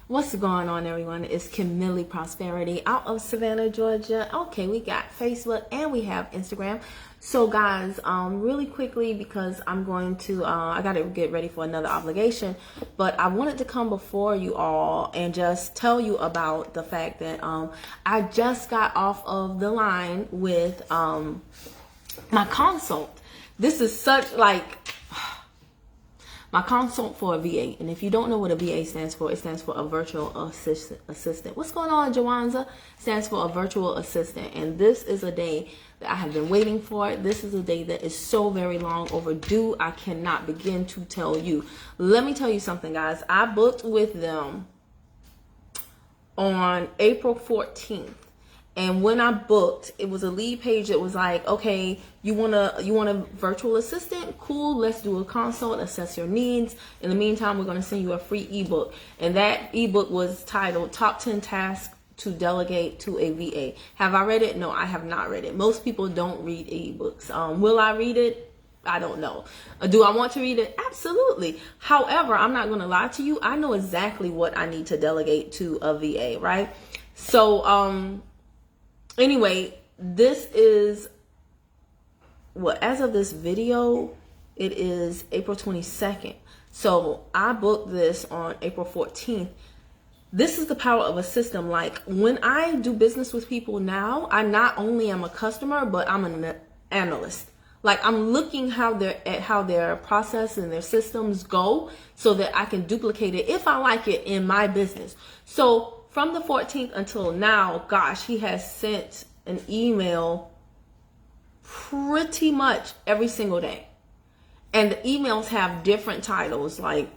What's going on, everyone? It's Camille Prosperity out of Savannah, Georgia. Okay, we got Facebook and we have Instagram. So guys, really quickly, because I'm going to, I got to get ready for another obligation, but I wanted to come before you all and just tell you about the fact that I just got off of the line with my consult. This is such my consult for a VA. And if you don't know what a VA stands for, it stands for a virtual assistant. What's going on, Jawanza? Stands for a virtual assistant. And this is a day that I have been waiting for. This is a day that is so very long overdue. I cannot begin to tell you. Let me tell you something, guys. I booked with them on April 14th. And when I booked, it was a lead page that was like, okay, you want a virtual assistant? Cool, let's do a consult, assess your needs. In the meantime, we're going to send you a free ebook. And that ebook was titled Top 10 Tasks to Delegate to a VA. Have I read it? No, I have not read it. Most people don't read ebooks. Will I read it? I don't know. Do I want to read it? Absolutely. However, I'm not going to lie to you. I know exactly what I need to delegate to a VA, right? So, anyway, this is as of this video, it is April 22nd. So I booked this on April 14th. This is the power of a system. Like, when I do business with people now, I not only am a customer, but I'm an analyst. Like, I'm looking at how their process and their systems go so that I can duplicate it if I like it in my business. So from the 14th until now, gosh, he has sent an email pretty much every single day. And the emails have different titles like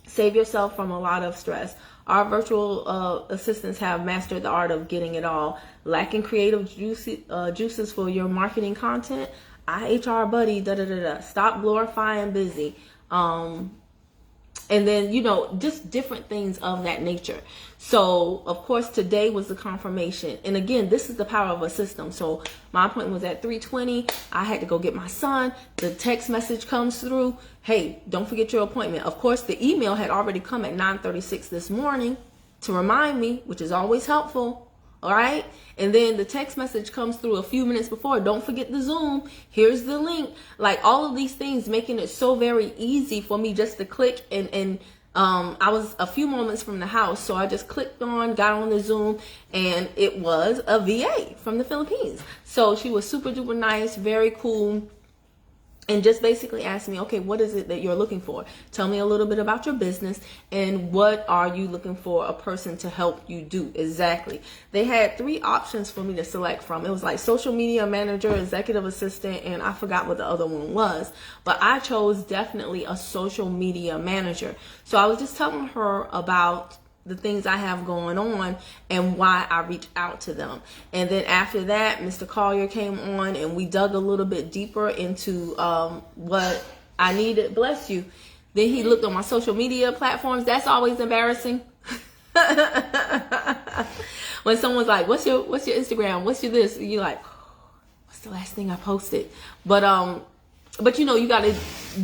Save Yourself from a Lot of Stress. Our virtual assistants have mastered the art of getting it all. Lacking creative juices for your marketing content. iHRBuddy, da-da-da-da. Stop glorifying busy. And then, just different things of that nature. So, of course, today was the confirmation. And again, this is the power of a system. So my appointment was at 3:20. I had to go get my son. The text message comes through. Hey, don't forget your appointment. Of course, the email had already come at 9:36 this morning to remind me, which is always helpful. All right. And then the text message comes through a few minutes before. Don't forget the Zoom. Here's the link. Like, all of these things making it so very easy for me just to click. And I was a few moments from the house. So I just clicked got on the Zoom, and it was a VA from the Philippines. So she was super duper nice, very cool. And just basically asked me, okay, what is it that you're looking for? Tell me a little bit about your business, and what are you looking for a person to help you do exactly? They had 3 options for me to select from. It was like social media manager, executive assistant, and I forgot what the other one was. But I chose definitely a social media manager. So I was just telling her about the things I have going on and why I reach out to them. And then after that, Mr. Collier came on and we dug a little bit deeper into what I needed. Bless you. Then he looked on my social media platforms. That's always embarrassing. When someone's like, what's your Instagram? What's your this? You're like, what's the last thing I posted? But you got to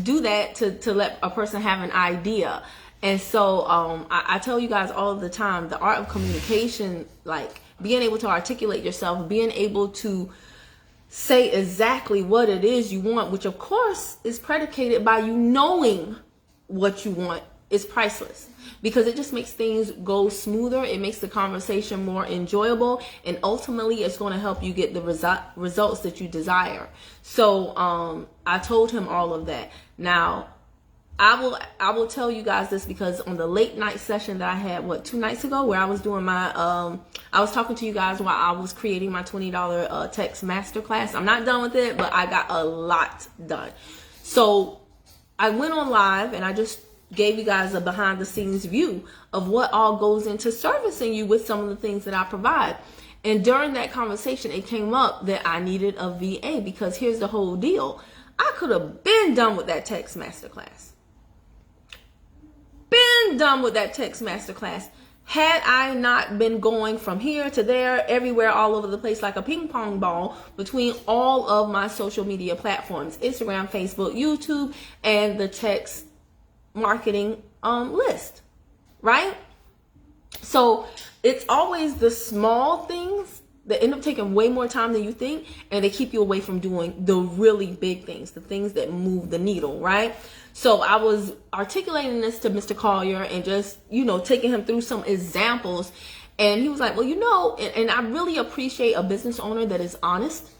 do that to let a person have an idea. And so I tell you guys all the time, the art of communication, like being able to articulate yourself, being able to say exactly what it is you want, which of course is predicated by you knowing what you want, is priceless, because it just makes things go smoother. It makes the conversation more enjoyable, and ultimately it's going to help you get the results that you desire. So I told him all of that. Now, I will tell you guys this, because on the late night session that I had, 2 nights ago, where I was doing my, I was talking to you guys while I was creating my $20 text masterclass. I'm not done with it, but I got a lot done. So I went on live and I just gave you guys a behind the scenes view of what all goes into servicing you with some of the things that I provide. And during that conversation, it came up that I needed a VA, because here's the whole deal. I could have been done with that text masterclass. Had I not been going from here to there, everywhere, all over the place, like a ping pong ball between all of my social media platforms, Instagram, Facebook, YouTube, and the text marketing list, right? So it's always the small things that end up taking way more time than you think, and they keep you away from doing the really big things, the things that move the needle, right? So I was articulating this to Mr. Collier and just, taking him through some examples. And he was like, well, and I really appreciate a business owner that is honest.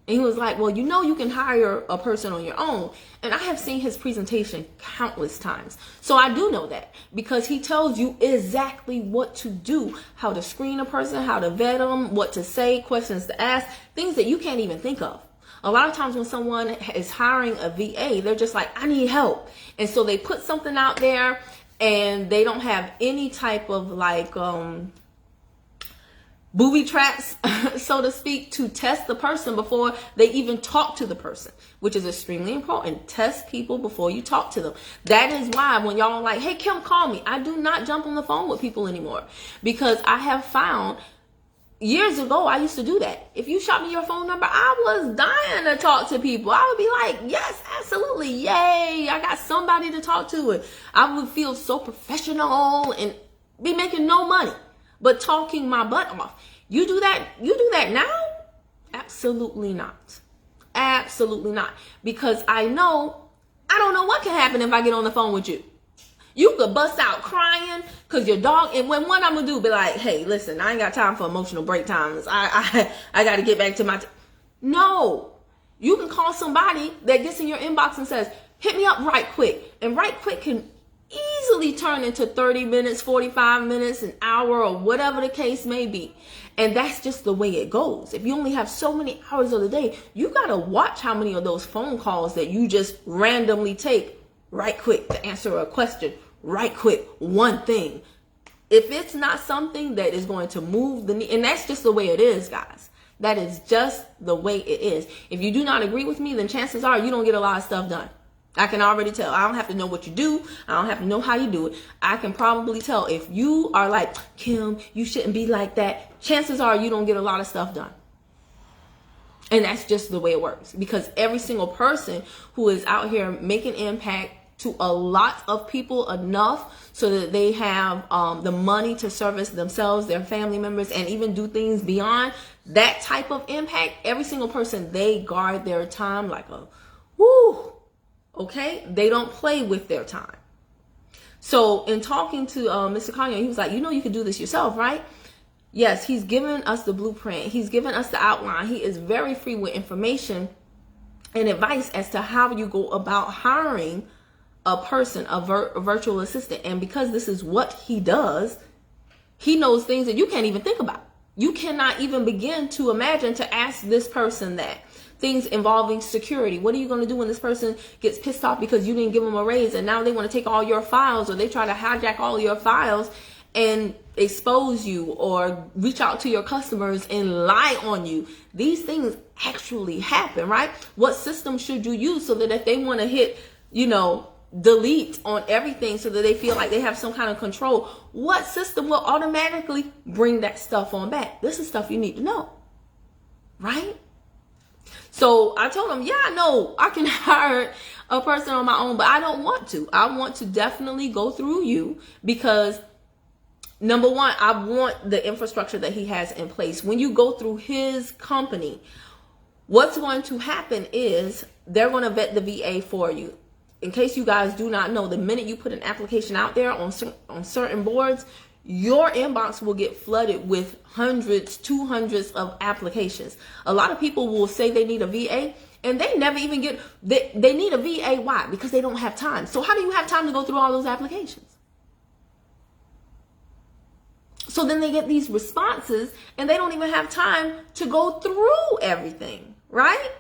And he was like, well, you can hire a person on your own. And I have seen his presentation countless times. So I do know that, because he tells you exactly what to do, how to screen a person, how to vet them, what to say, questions to ask, things that you can't even think of. A lot of times when someone is hiring a VA, they're just like, I need help. And so they put something out there and they don't have any type of booby traps, so to speak, to test the person before they even talk to the person, which is extremely important. Test people before you talk to them. That is why when y'all are like, hey, Kim, call me, I do not jump on the phone with people anymore, because I have found years ago, I used to do that. If you shot me your phone number, I was dying to talk to people. I would be like, yes, absolutely. Yay. I got somebody to talk to. And I would feel so professional and be making no money, but talking my butt off. You do that now? Absolutely not. Absolutely not. Because I don't know what can happen if I get on the phone with you. You could bust out crying because your dog, and what I'm going to do, be like, hey, listen, I ain't got time for emotional break times. I got to get back to my, no. You can call somebody that gets in your inbox and says, hit me up right quick. And right quick can easily turn into 30 minutes, 45 minutes, an hour, or whatever the case may be. And that's just the way it goes. If you only have so many hours of the day, you got to watch how many of those phone calls that you just randomly take right quick to answer a question, right quick, one thing. If it's not something that is going to move the needle, and that's just the way it is, guys. That is just the way it is. If you do not agree with me, then chances are you don't get a lot of stuff done. I can already tell. I don't have to know what you do. I don't have to know how you do it. I can probably tell if you are like, Kim, you shouldn't be like that. Chances are you don't get a lot of stuff done. And that's just the way it works. Because every single person who is out here making impact to a lot of people enough so that they have the money to service themselves, their family members, and even do things beyond that type of impact, every single person, they guard their time like a whoo. Okay, they don't play with their time. So in talking to Mr. Collier, he was like, you can do this yourself, right? Yes, he's given us the blueprint. He's given us the outline. He is very free with information and advice as to how you go about hiring a person, a virtual assistant. And because this is what he does, he knows things that you can't even think about. You cannot even begin to imagine to ask this person that. Things involving security. What are you going to do when this person gets pissed off because you didn't give them a raise and now they want to take all your files, or they try to hijack all your files and expose you, or reach out to your customers and lie on you? These things actually happen, right? What system should you use so that if they want to hit, delete on everything so that they feel like they have some kind of control, what system will automatically bring that stuff on back? This is stuff you need to know, right? So I told him, I know I can hire a person on my own, but I don't want to. I want to definitely go through you because, number one, I want the infrastructure that he has in place. When you go through his company, what's going to happen is they're going to vet the VA for you. In case you guys do not know, the minute you put an application out there on certain boards, your inbox will get flooded with hundreds, 200s of applications. A lot of people will say they need a VA and they never even get, they need a VA. Why? Because they don't have time. So how do you have time to go through all those applications? So then they get these responses and they don't even have time to go through everything, right?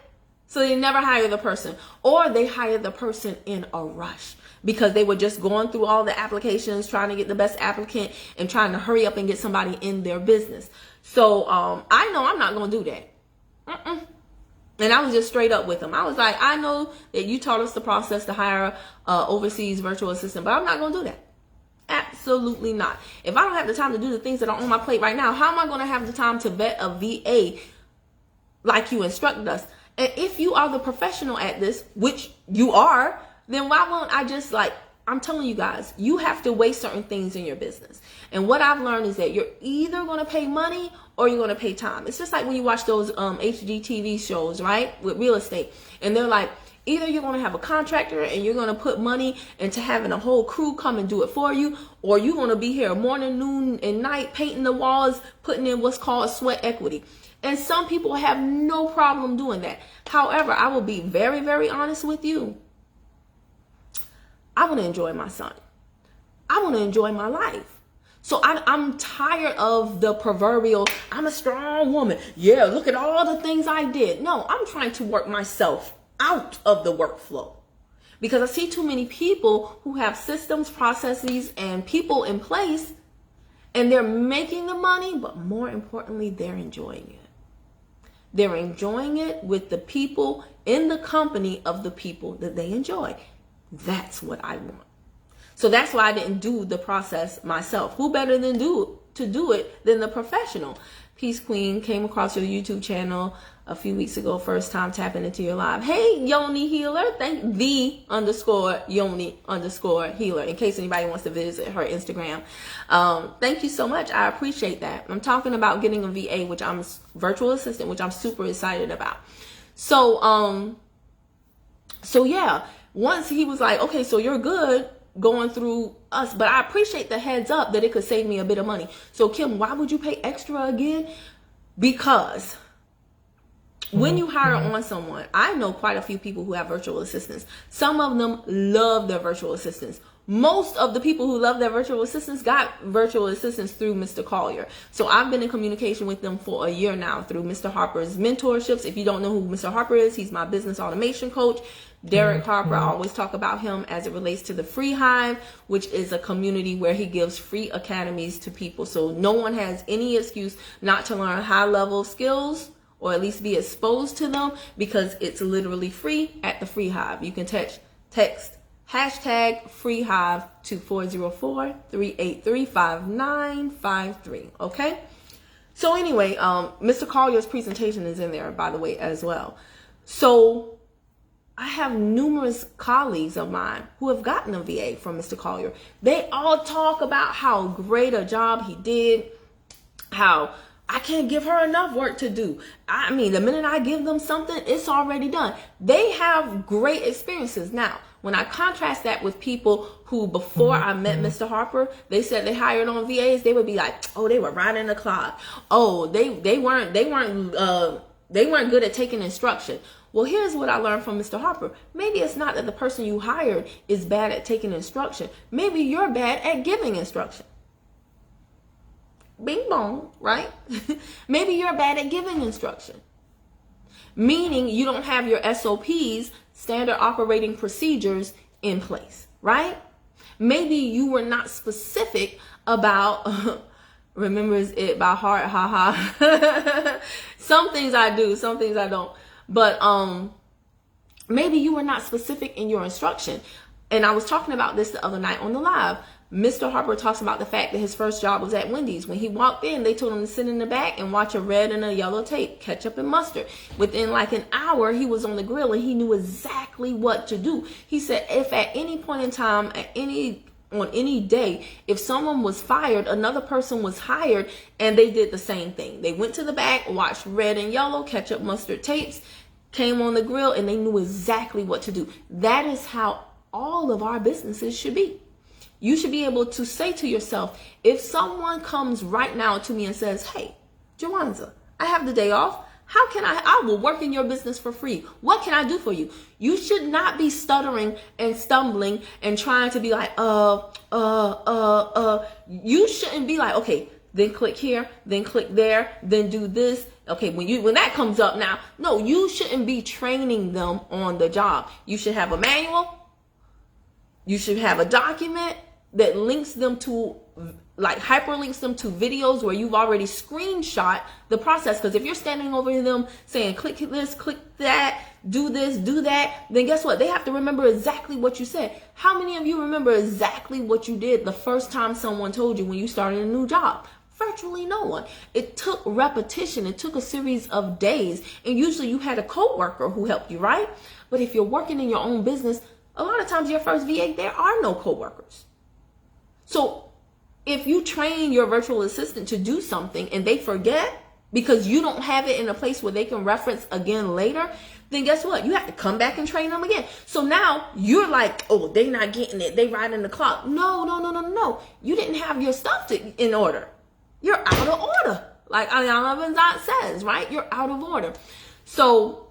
So they never hire the person, or they hire the person in a rush because they were just going through all the applications, trying to get the best applicant and trying to hurry up and get somebody in their business. So I know I'm not going to do that. And I was just straight up with them. I was like, I know that you taught us the process to hire overseas virtual assistant, but I'm not going to do that. Absolutely not. If I don't have the time to do the things that are on my plate right now, how am I going to have the time to vet a VA like you instructed us? And if you are the professional at this, which you are, then why won't I just I'm telling you guys, you have to weigh certain things in your business. And what I've learned is that you're either going to pay money or you're going to pay time. It's just like when you watch those HGTV shows, right, with real estate. And they're like, either you're going to have a contractor and you're going to put money into having a whole crew come and do it for you, or you're going to be here morning, noon, and night painting the walls, putting in what's called sweat equity. And some people have no problem doing that. However, I will be very, very honest with you. I want to enjoy my son. I want to enjoy my life. So I'm tired of the proverbial, I'm a strong woman. Yeah, look at all the things I did. No, I'm trying to work myself out of the workflow, because I see too many people who have systems, processes, and people in place, and they're making the money, but more importantly, they're enjoying it. They're enjoying it with the people in the company of the people that they enjoy. That's what I want. So that's why I didn't do the process myself. Who better than to do it than the professional? Peace Queen, came across your YouTube channel a few weeks ago, first time tapping into your live. Hey, Yoni Healer, thank the _Yoni_ Healer, in case anybody wants to visit her Instagram. Thank you so much. I appreciate that. I'm talking about getting a VA, which I'm virtual assistant, which I'm super excited about. So yeah, once he was like, okay, so you're good going through us, but I appreciate the heads up that it could save me a bit of money. So Kim, why would you pay extra again? Because when you hire on someone, I know quite a few people who have virtual assistants. Some of them love their virtual assistants. Most of the people who love their virtual assistants got virtual assistants through Mr. Collier. So I've been in communication with them for a year now through Mr. Harper's mentorships. If you don't know who Mr. Harper is, he's my business automation coach. Derek Harper, I always talk about him as it relates to the Free Hive, which is a community where he gives free academies to people. So no one has any excuse not to learn high-level skills, or at least be exposed to them, because it's literally free at the Free Hive. You can text hashtag Free Hive to 404-383-5953. Okay? So anyway, Mr. Collier's presentation is in there, by the way, as well. So I have numerous colleagues of mine who have gotten a VA from Mr. Collier. They all talk about how great a job he did, how I can't give her enough work to do. I mean, the minute I give them something, it's already done. They have great experiences. Now, when I contrast that with people who, before I met Mr. Harper, they said they hired on VAs, they would be like, oh, they were riding the clock. Oh, they weren't good at taking instruction. Well, here's what I learned from Mr. Harper. Maybe it's not that the person you hired is bad at taking instruction. Maybe you're bad at giving instruction. Bing bong, right? Maybe you're bad at giving instruction. Meaning you don't have your SOPs, standard operating procedures, in place, right? Maybe you were not specific about remembers it by heart, haha. Some things I do, some things I don't. But maybe you were not specific in your instruction. And I was talking about this the other night on the live. Mr. Harper talks about the fact that his first job was at Wendy's. When he walked in, they told him to sit in the back and watch a red and a yellow tape, ketchup and mustard. Within like an hour, he was on the grill and he knew exactly what to do. He said if at any point in time, on any day, if someone was fired, another person was hired, and they did the same thing. They went to the back, watched red and yellow, ketchup, mustard tapes, came on the grill, and they knew exactly what to do. That is how all of our businesses should be. You should be able to say to yourself, if someone comes right now to me and says, hey, Jawanza, I have the day off. How can I will work in your business for free. What can I do for you? You should not be stuttering and stumbling and trying to be like, You shouldn't be like, okay, then click here, then click there, then do this. Okay, when that comes up now, no, you shouldn't be training them on the job. You should have a manual. You should have a document that links them to, like hyperlinks them to videos where you've already screenshot the process. Because if you're standing over them saying, click this, click that, do this, do that, then guess what? They have to remember exactly what you said. How many of you remember exactly what you did the first time someone told you when you started a new job? Virtually no one. It took repetition. It took a series of days. And usually you had a coworker who helped you, right? But if you're working in your own business, A lot of times your first VA, there are no coworkers. So if you train your virtual assistant to do something and they forget because you don't have it in a place where they can reference again later, then guess what? You have to come back and train them again. So now you're like, oh, they not getting it. They riding the clock. No. You didn't have your stuff in order. You're out of order. Like Ayana Benzat says, right? You're out of order. So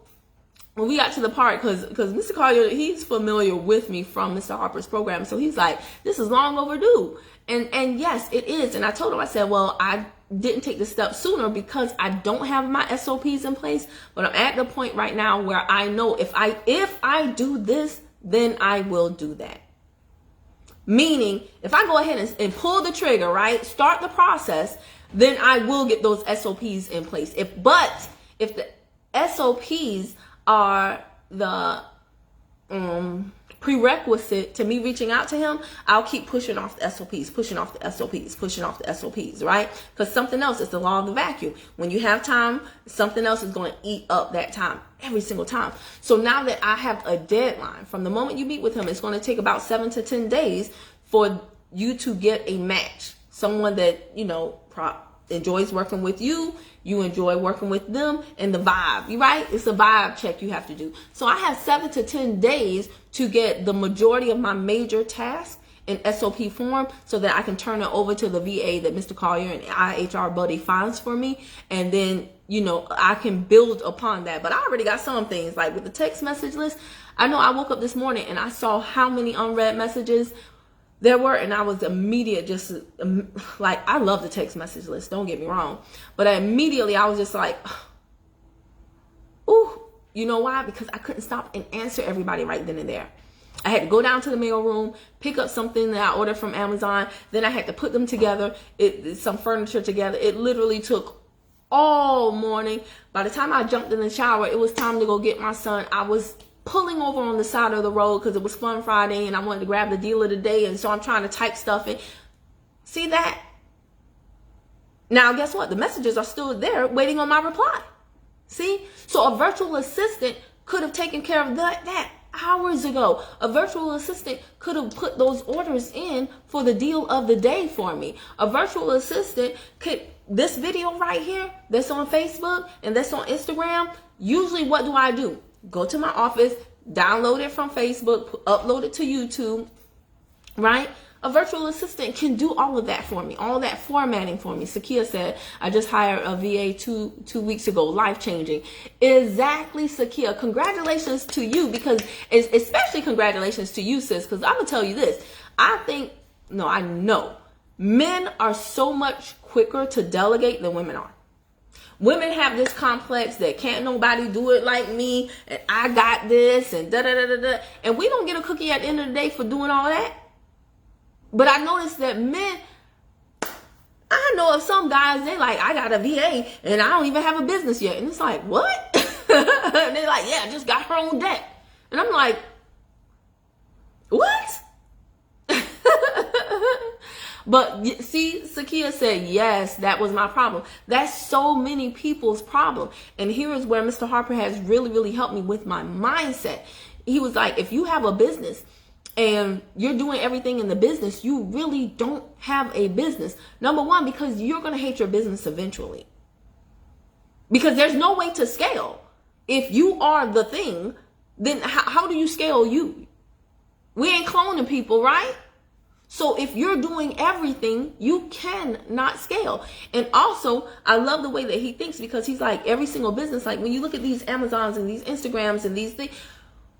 when we got to the part, because Mr. Collier, he's familiar with me from Mr. Harper's program. So he's like, this is long overdue. And yes, it is. And I told him, I said, well, I didn't take the step sooner because I don't have my SOPs in place. But I'm at the point right now where I know if I do this, then I will do that. Meaning, if I go ahead and pull the trigger, right, start the process, then I will get those SOPs in place. If the SOPs are the prerequisite to me reaching out to him, I'll keep pushing off the SOPs, right? Because something else is the law of the vacuum. When you have time, something else is going to eat up that time every single time. So now that I have a deadline, from the moment you meet with him, it's going to take about 7 to 10 days for you to get a match. Someone that, enjoys working with you, you enjoy working with them, and the vibe, right? It's a vibe check you have to do. So I have 7 to 10 days to get the majority of my major tasks in SOP form so that I can turn it over to the VA that Mr. Collier and iHRBuddy finds for me. And then, I can build upon that. But I already got some things, like with the text message list. I know I woke up this morning and I saw how many unread messages there were, and I was immediate, just like, I love the text message list, don't get me wrong, but immediately I was just like, ooh, you know why? Because I couldn't stop and answer everybody right then and there. I had to go down to the mail room, pick up something that I ordered from Amazon, then I had to put them together, some furniture together. It literally took all morning. By the time I jumped in the shower, it was time to go get my son. I was pulling over on the side of the road because it was Fun Friday and I wanted to grab the deal of the day, and so I'm trying to type stuff in. See that? Now guess what? The messages are still there waiting on my reply. See? So a virtual assistant could have taken care of that hours ago. A virtual assistant could have put those orders in for the deal of the day for me. A virtual assistant could, this video right here that's on Facebook and that's on Instagram, usually what do? Go to my office, download it from Facebook, upload it to YouTube, right? A virtual assistant can do all of that for me, all that formatting for me. Sakia said, I just hired a VA two weeks ago, life-changing. Exactly, Sakia. Congratulations to you, because especially congratulations to you, sis, because I'm going to tell you this. I know men are so much quicker to delegate than women are. Women have this complex that can't nobody do it like me, and I got this, and da-da-da-da-da. And we don't get a cookie at the end of the day for doing all that. But I noticed that men, I know of some guys, they like, I got a VA, and I don't even have a business yet. And it's like, what? And they're like, yeah, I just got her on deck. And I'm like, what? But see, Sakia said, yes, that was my problem. That's so many people's problem. And here is where Mr. Harper has really, really helped me with my mindset. He was like, if you have a business and you're doing everything in the business, you really don't have a business. Number one, because you're going to hate your business eventually. Because there's no way to scale. If you are the thing, then how do you scale you? We ain't cloning people, right? So if you're doing everything, you cannot scale. And also, I love the way that he thinks, because he's like, every single business, like when you look at these Amazons and these Instagrams and these things,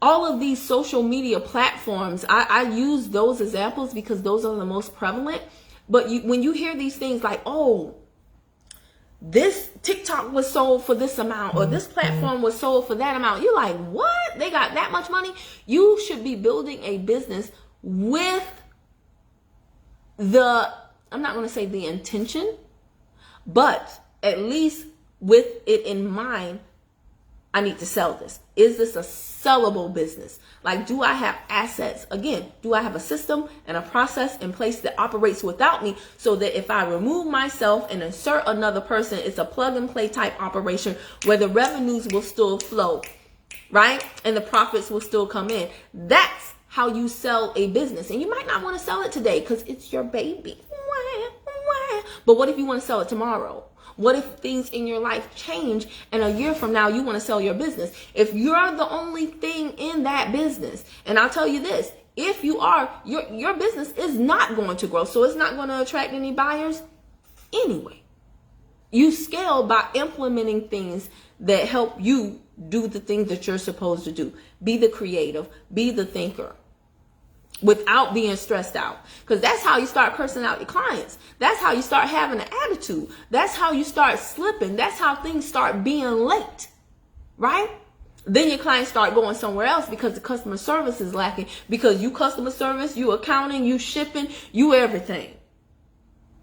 all of these social media platforms, I use those examples because those are the most prevalent. But when you hear these things like, oh, this TikTok was sold for this amount, or this platform was sold for that amount, you're like, what? They got that much money? You should be building a business with I'm not going to say the intention, but at least with it in mind, I need to sell this. Is this a sellable business? Like, do I have assets? Again, do I have a system and a process in place that operates without me, so that if I remove myself and insert another person, it's a plug and play type operation where the revenues will still flow, right? And the profits will still come in. That's how you sell a business. And you might not want to sell it today because it's your baby. But what if you want to sell it tomorrow? What if things in your life change and a year from now you want to sell your business? If you're the only thing in that business, and I'll tell you this, if you are, your business is not going to grow. So it's not going to attract any buyers anyway. You scale by implementing things that help you do the things that you're supposed to do. Be the creative, be the thinker, without being stressed out. Because that's how you start cursing out your clients. That's how you start having an attitude. That's how you start slipping. That's how things start being late, right? Then your clients start going somewhere else because the customer service is lacking. Because you customer service, you accounting, you shipping, you everything.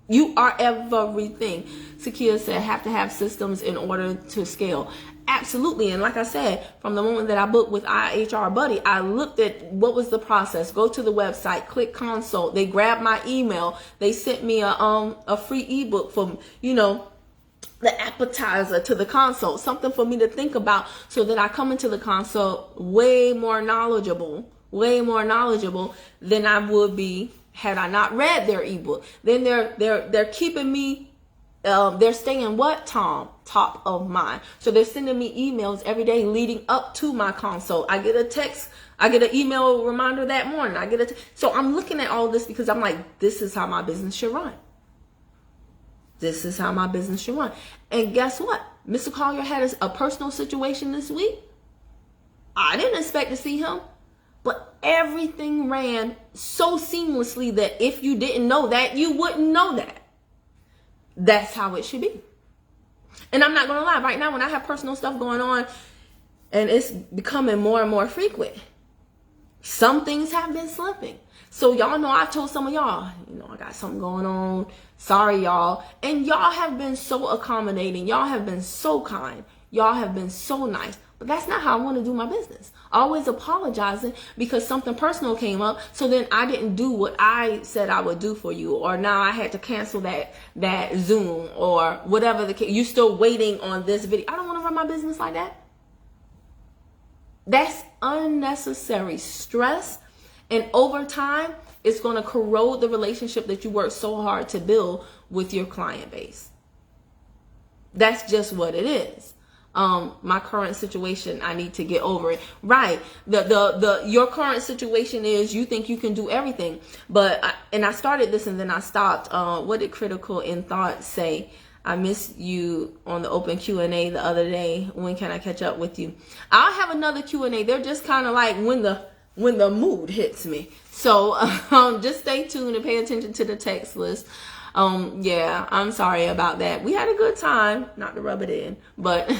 You are everything. Sakia said, have to have systems in order to scale. Absolutely. And like I said, from the moment that I booked with iHRBuddy, I looked at what was the process. Go to the website, click consult. They grabbed my email. They sent me a free ebook from, the appetizer to the consult, something for me to think about so that I come into the consult way more knowledgeable than I would be had I not read their ebook. Then they're keeping me, they're staying top of mind. So they're sending me emails every day leading up to my consult. I get a text, I get an email reminder that morning. So I'm looking at all this because I'm like, this is how my business should run. This is how my business should run. And guess what? Mr. Collier had a personal situation this week. I didn't expect to see him. But everything ran so seamlessly that if you didn't know that, you wouldn't know that. That's how it should be. And I'm not going to lie. Right now, when I have personal stuff going on, and it's becoming more and more frequent, some things have been slipping. So y'all know I've told some of y'all, I got something going on. Sorry, y'all. And y'all have been so accommodating. Y'all have been so kind. Y'all have been so nice. But that's not how I want to do my business. Always apologizing because something personal came up. So then I didn't do what I said I would do for you. Or now I had to cancel that Zoom or whatever the case. You're still waiting on this video. I don't want to run my business like that. That's unnecessary stress. And over time, it's going to corrode the relationship that you worked so hard to build with your client base. That's just what it is. My current situation, I need to get over it. Right. Your current situation is you think you can do everything. But I started this and then I stopped. What did Critical in Thought say? I missed you on the open Q&A the other day. When can I catch up with you? I'll have another Q&A. They're just kind of like when the mood hits me. So just stay tuned and pay attention to the text list. Yeah, I'm sorry about that. We had a good time, not to rub it in, but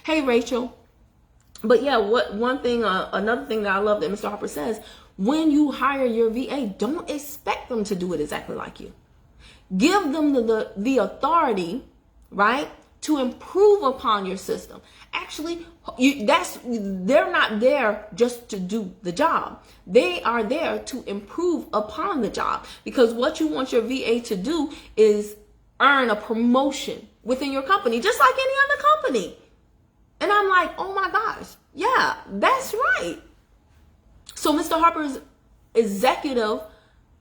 hey, Rachel. But yeah, another thing that I love that Mr. Harper says, when you hire your VA, don't expect them to do it exactly like you. Give them the authority, right, to improve upon your system. Actually, they're not there just to do the job. They are there to improve upon the job, because what you want your VA to do is earn a promotion within your company, just like any other company. And I'm like, oh my gosh, yeah, that's right. So Mr. Harper's executive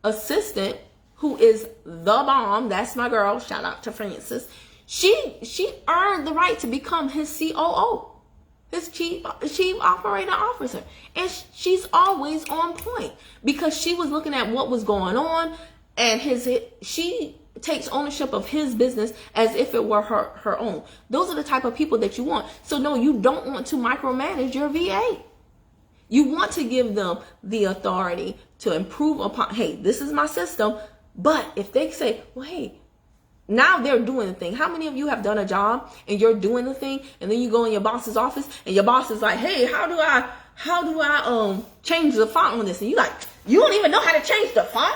assistant, who is the bomb, that's my girl, shout out to Francis, she earned the right to become his COO, his chief operating officer. And she's always on point because she was looking at what was going on, and she takes ownership of his business as if it were her own. Those are the type of people that you want. So no, you don't want to micromanage your VA. You want to give them the authority to improve upon, hey, this is my system. But if they say, well, hey, now they're doing the thing. How many of you have done a job and you're doing the thing, and then you go in your boss's office and your boss is like, hey, how do I change the font on this? And you like, you don't even know how to change the font?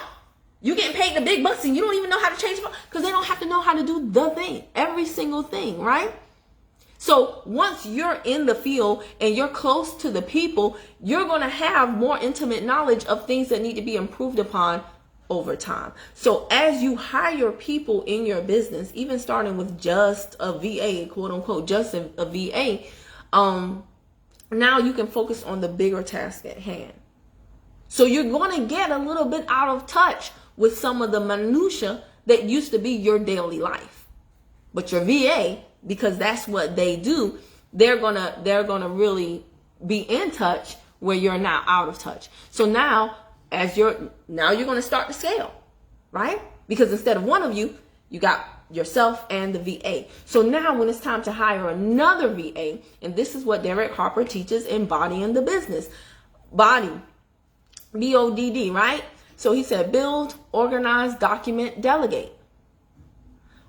You getting paid the big bucks and you don't even know how to change the font? Because they don't have to know how to do the thing, every single thing, right? So once you're in the field and you're close to the people, you're going to have more intimate knowledge of things that need to be improved upon over time. So as you hire people in your business, even starting with just a VA, quote unquote, just a VA, now you can focus on the bigger task at hand. So you're going to get a little bit out of touch with some of the minutia that used to be your daily life. But your VA, because that's what they do, they're gonna really be in touch where you're now out of touch. So now you're going to start to scale, right? Because instead of one of you, you got yourself and the VA. So now when it's time to hire another VA, and this is what Derek Harper teaches in Body in the Business. Body, BODD, right? So he said, build, organize, document, delegate.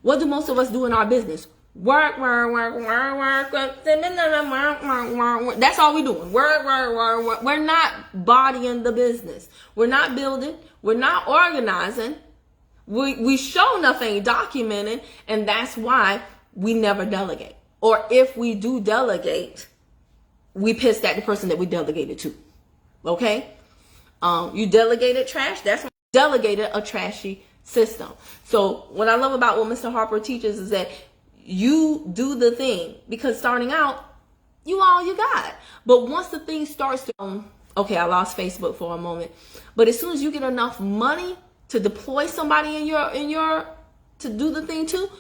What do most of us do in our business? Work. That's all we doing. Work. We're not bodying the business. We're not building. We're not organizing. We sure enough ain't documenting, and that's why we never delegate. Or if we do delegate, we pissed at the person that we delegated to. Okay? You delegated trash, that's when you delegated a trashy system. So what I love about what Mr. Harper teaches is that you do the thing, because starting out, you all you got. But once the thing starts to, okay, I lost Facebook for a moment. But as soon as you get enough money to deploy somebody in your to do the thing too,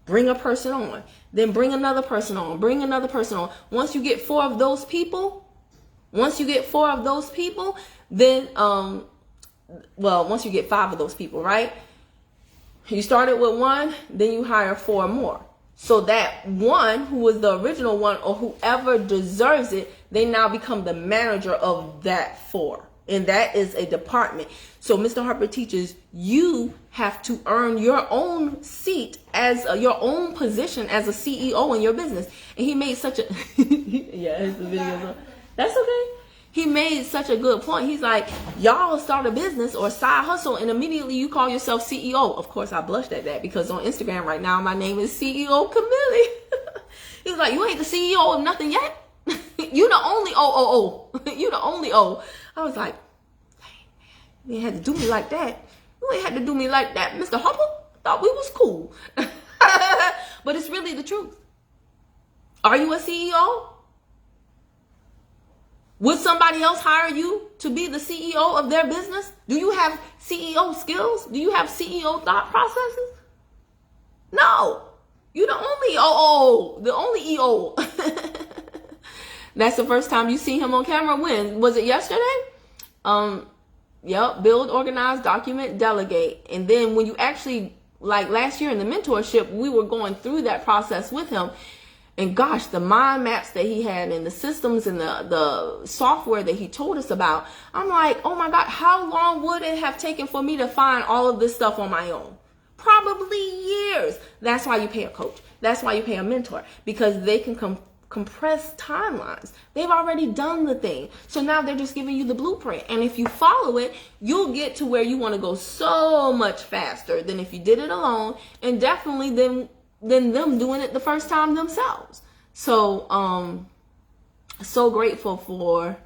bring a person on, then bring another person on, bring another person on. Once you get four of those people, then once you get five of those people, right? You started with one, then you hire four more. So that one who was the original one, or whoever deserves it, they now become the manager of that four. And that is a department. So Mr. Harper teaches you have to earn your own seat as your own position as a CEO in your business. And he made such a, yeah, it's the video. That's okay. He made such a good point. He's like, y'all start a business or side hustle and immediately you call yourself CEO. Of course, I blushed at that because on Instagram right now, my name is CEO Camille. He was like, you ain't the CEO of nothing yet. You the only OOO. You the only O. I was like, dang, man, you ain't had to do me like that. You ain't had to do me like that, Mr. Harper. Thought we was cool. But it's really the truth. Are you a CEO? Would somebody else hire you to be the CEO of their business? Do you have CEO skills? Do you have CEO thought processes? No. You're the only OO, the only EO. That's the first time you see him on camera. When? Was it yesterday? Yep. Build, organize, document, delegate. And then when you actually, like last year in the mentorship, we were going through that process with him. And gosh, the mind maps that he had and the systems and the software that he told us about, I'm like, oh my God, how long would it have taken for me to find all of this stuff on my own? Probably years. That's why you pay a coach. That's why you pay a mentor, because they can compress timelines. They've already done the thing. So now they're just giving you the blueprint. And if you follow it, you'll get to where you want to go so much faster than if you did it alone, and definitely than them doing it the first time themselves. So, so grateful for,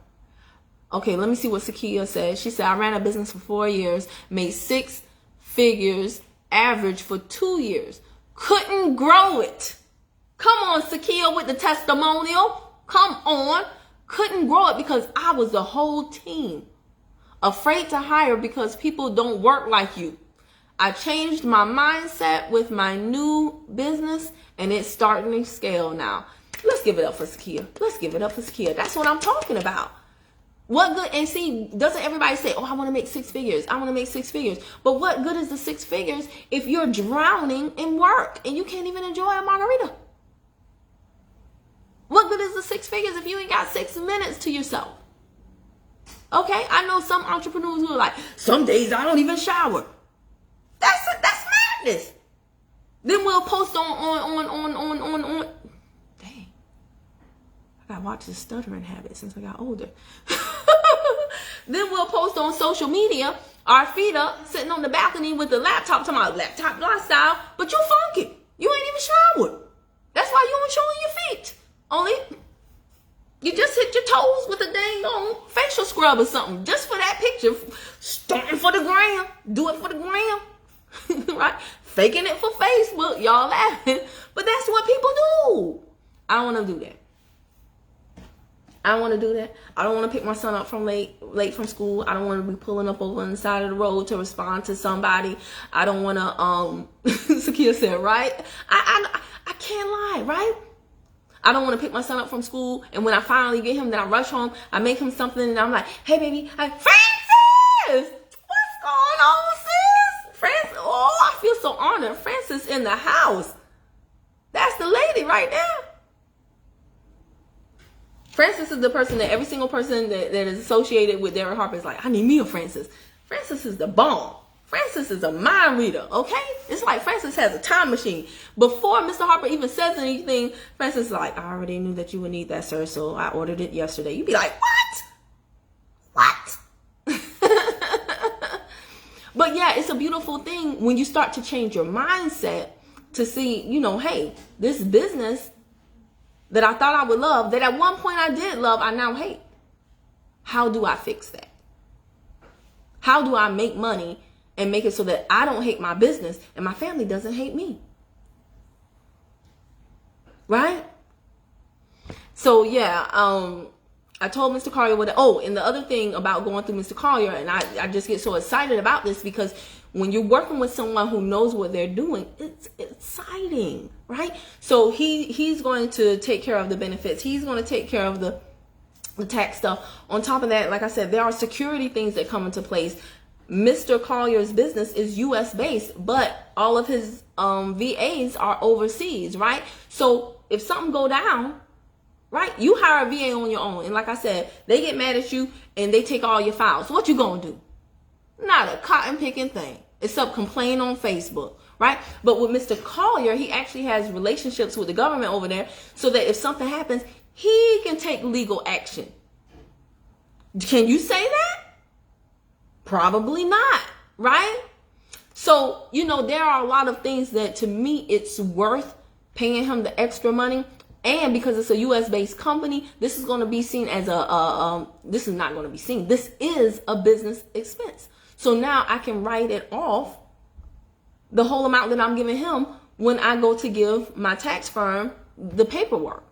okay, let me see what Sakia said. She said, I ran a business for 4 years, made 6 figures average for 2 years. Couldn't grow it. Come on, Sakia, with the testimonial. Come on. Couldn't grow it because I was the whole team. Afraid to hire because people don't work like you. I changed my mindset with my new business and it's starting to scale now. Let's give it up for Sakia. Let's give it up for Sakia. That's what I'm talking about. What good? And see, doesn't everybody say, oh, I want to make 6 figures. I want to make 6 figures. But what good is the 6 figures if you're drowning in work and you can't even enjoy a margarita? What good is the 6 figures if you ain't got 6 minutes to yourself? Okay, I know some entrepreneurs who are like, some days I don't even shower. That's madness. Then we'll post on. Dang. I gotta watch this stuttering habit since I got older. Then we'll post on social media, our feet up, sitting on the balcony with the laptop, talking about laptop lifestyle, but you funky. You ain't even showered. That's why you ain't showing your feet. Only you just hit your toes with a dang on facial scrub or something. Just for that picture. Starting for the gram. Do it for the gram. Right? Faking it for Facebook. Y'all laughing. But that's what people do. I don't want to do that. I don't want to do that. I don't want to pick my son up from late from school. I don't want to be pulling up over on the side of the road to respond to somebody. I don't want to, Sakia said, right? I can't lie, right? I don't want to pick my son up from school, and when I finally get him, then I rush home, I make him something, and I'm like, hey, baby, Francis! What's going on, sis? Francis, oh, I feel so honored. Francis in the house. That's the lady right there. Francis is the person that every single person that is associated with Derek Harper is like, I need me a Francis. Francis is the bomb. Francis is a mind reader, okay? It's like Francis has a time machine. Before Mr. Harper even says anything, Francis is like, I already knew that you would need that, sir, so I ordered it yesterday. You'd be like, what? But yeah, it's a beautiful thing when you start to change your mindset to see, hey, this business that I thought I would love, that at one point I did love, I now hate. How do I fix that? How do I make money and make it so that I don't hate my business and my family doesn't hate me? Right? So yeah, I told Mr. Collier and the other thing about going through Mr. Collier, and I just get so excited about this because when you're working with someone who knows what they're doing, it's exciting, right? So he's going to take care of the benefits. He's going to take care of the tax stuff. On top of that, like I said, there are security things that come into place. Mr. Collier's business is U.S. based, but all of his VAs are overseas, right? So if something go down, right, you hire a VA on your own. And like I said, they get mad at you and they take all your files. What you gonna do? Not a cotton picking thing, except complain on Facebook, right? But with Mr. Collier, he actually has relationships with the government over there so that if something happens, he can take legal action. Can you say that? Probably not, right? So, there are a lot of things that to me, it's worth paying him the extra money. And because it's a U.S. based company, this is going to be seen as this is not going to be seen. This is a business expense. So now I can write it off, the whole amount that I'm giving him, when I go to give my tax firm the paperwork.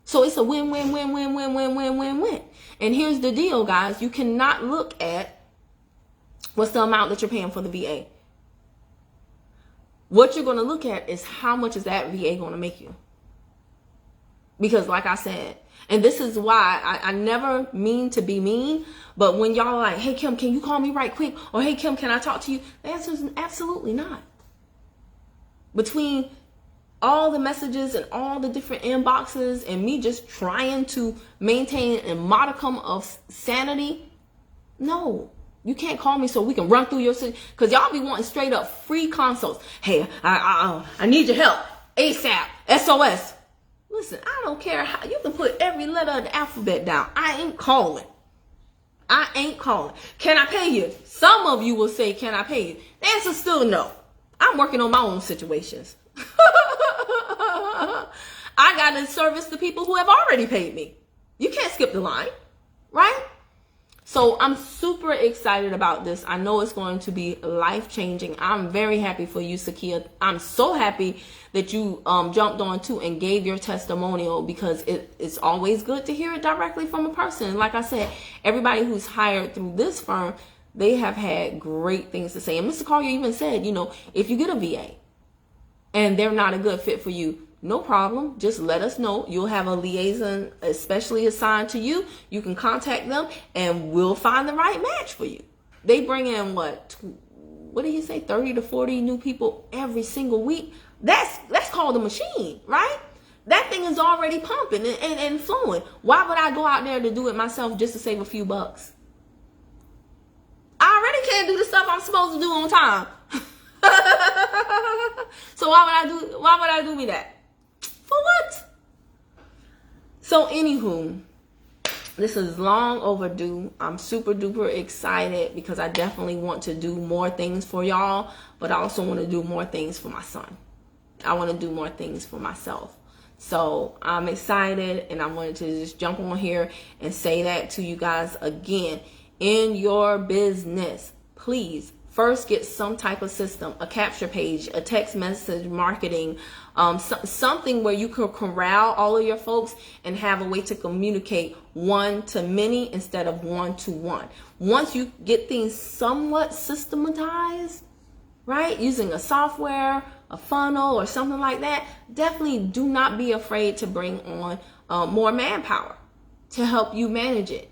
So it's a win, win, win, win, win, win, win, win, win. And here's the deal, guys. You cannot look at what's the amount that you're paying for the VA. What you're going to look at is how much is that VA going to make you. Because like I said, and this is why I never mean to be mean, but when y'all are like, hey, Kim, can you call me right quick? Or hey, Kim, can I talk to you? The answer is absolutely not. Between all the messages and all the different inboxes and me just trying to maintain a modicum of sanity, no. You can't call me so we can run through your city. Because y'all be wanting straight up free consults. Hey, I need your help. ASAP. SOS. Listen, I don't care how. You can put every letter of the alphabet down. I ain't calling. Can I pay you? Some of you will say, can I pay you? The answer's still no. I'm working on my own situations. I got to service the people who have already paid me. You can't skip the line, right? So I'm super excited about this. I know it's going to be life-changing. I'm very happy for you, Sakia. I'm so happy that you jumped on too and gave your testimonial, because it's always good to hear it directly from a person. Like I said, everybody who's hired through this firm, they have had great things to say. And Mr. Collier even said, if you get a VA and they're not a good fit for you, no problem. Just let us know. You'll have a liaison especially assigned to you. You can contact them and we'll find the right match for you. They bring in what did he say? 30 to 40 new people every single week. That's called a machine, right? That thing is already pumping and flowing. Why would I go out there to do it myself just to save a few bucks? I already can't do the stuff I'm supposed to do on time. So why would I do me that? For what? So anywho, this is long overdue. I'm super duper excited because I definitely want to do more things for y'all, but I also want to do more things for my son. I want to do more things for myself. So I'm excited, and I wanted to just jump on here and say that to you guys again. In your business, please first get some type of system, a capture page, a text message marketing, something where you can corral all of your folks and have a way to communicate one to many instead of one to one. Once you get things somewhat systematized, right, using a software, a funnel, or something like that, definitely do not be afraid to bring on more manpower to help you manage it.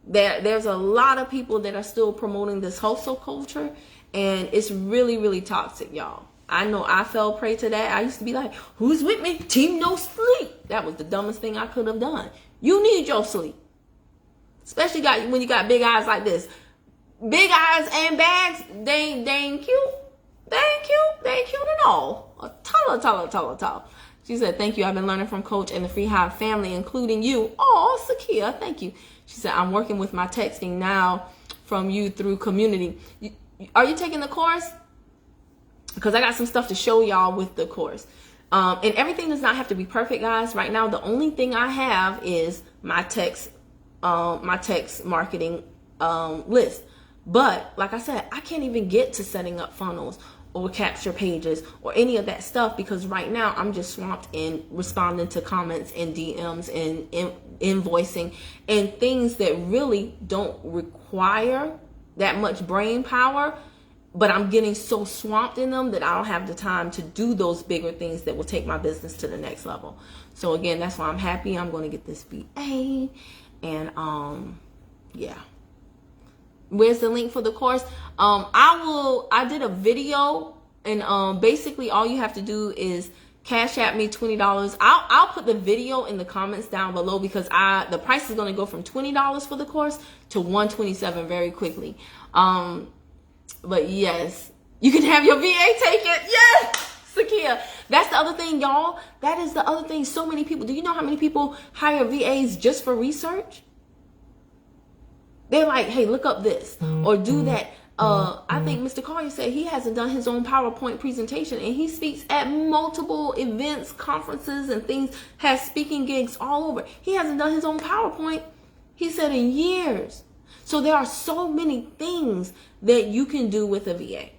There's a lot of people that are still promoting this hustle culture, and it's really, really toxic, y'all. I know I fell prey to that. I used to be like, who's with me? Team no sleep. That was the dumbest thing I could have done. You need your sleep. Especially when you got big eyes like this. Big eyes and bags, they ain't cute. They ain't cute. They ain't cute at all. Tall. She said, thank you. I've been learning from Coach and the Free Hive family, including you. Oh, Sakia, thank you. She said, I'm working with my texting now from you through community. Are you taking the course? Because I got some stuff to show y'all with the course. And everything does not have to be perfect, guys. Right now, the only thing I have is my text marketing list. But like I said, I can't even get to setting up funnels or capture pages or any of that stuff, because right now I'm just swamped in responding to comments and DMs and invoicing and things that really don't require that much brain power, but I'm getting so swamped in them that I don't have the time to do those bigger things that will take my business to the next level. So again, that's why I'm happy I'm going to get this VA. And yeah. Where's the link for the course? I did a video, and basically all you have to do is cash at me $20. I'll put the video in the comments down below, because the price is going to go from $20 for the course to $127 very quickly. But yes, you can have your VA take it. Yes, Sakia. That's the other thing, y'all. That is the other thing. So many people. Do you know how many people hire VAs just for research? They're like, hey, look up this or do that. I think Mr. Collier said he hasn't done his own PowerPoint presentation, and he speaks at multiple events, conferences, and things, has speaking gigs all over. He hasn't done his own PowerPoint, he said, in years. So there are so many things that you can do with a VA,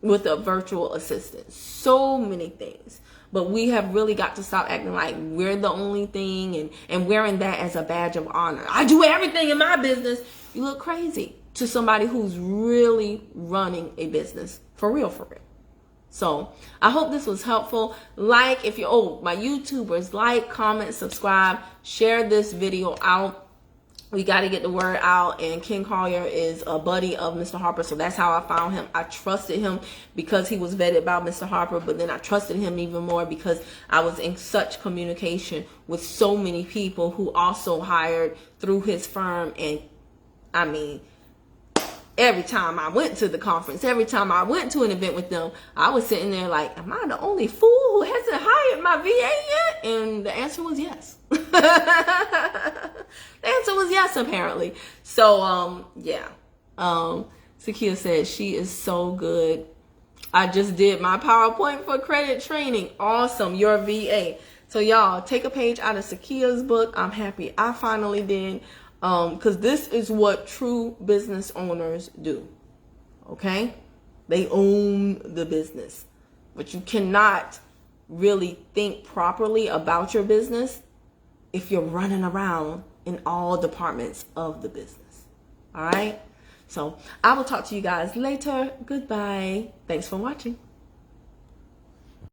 with a virtual assistant. So many things. But we have really got to stop acting like we're the only thing and wearing that as a badge of honor. I do everything in my business. You look crazy to somebody who's really running a business. For real. So I hope this was helpful. Like, if you're, my YouTubers, like, comment, subscribe, share this video out. We got to get the word out, and Ken Collier is a buddy of Mr. Harper, so that's how I found him. I trusted him because he was vetted by Mr. Harper, but then I trusted him even more because I was in such communication with so many people who also hired through his firm. And I mean, every time I went to the conference, every time I went to an event with them, I was sitting there like, am I the only fool who hasn't hired my VA yet? And the answer was yes. The answer was yes, apparently. So, yeah. Sakia said, she is so good. I just did my PowerPoint for credit training. Awesome. Your VA. So, y'all, take a page out of Sakia's book. I'm happy I finally did. Because this is what true business owners do. Okay? They own the business. But you cannot really think properly about your business if you're running around in all departments of the business. All right? So I will talk to you guys later. Goodbye. Thanks for watching.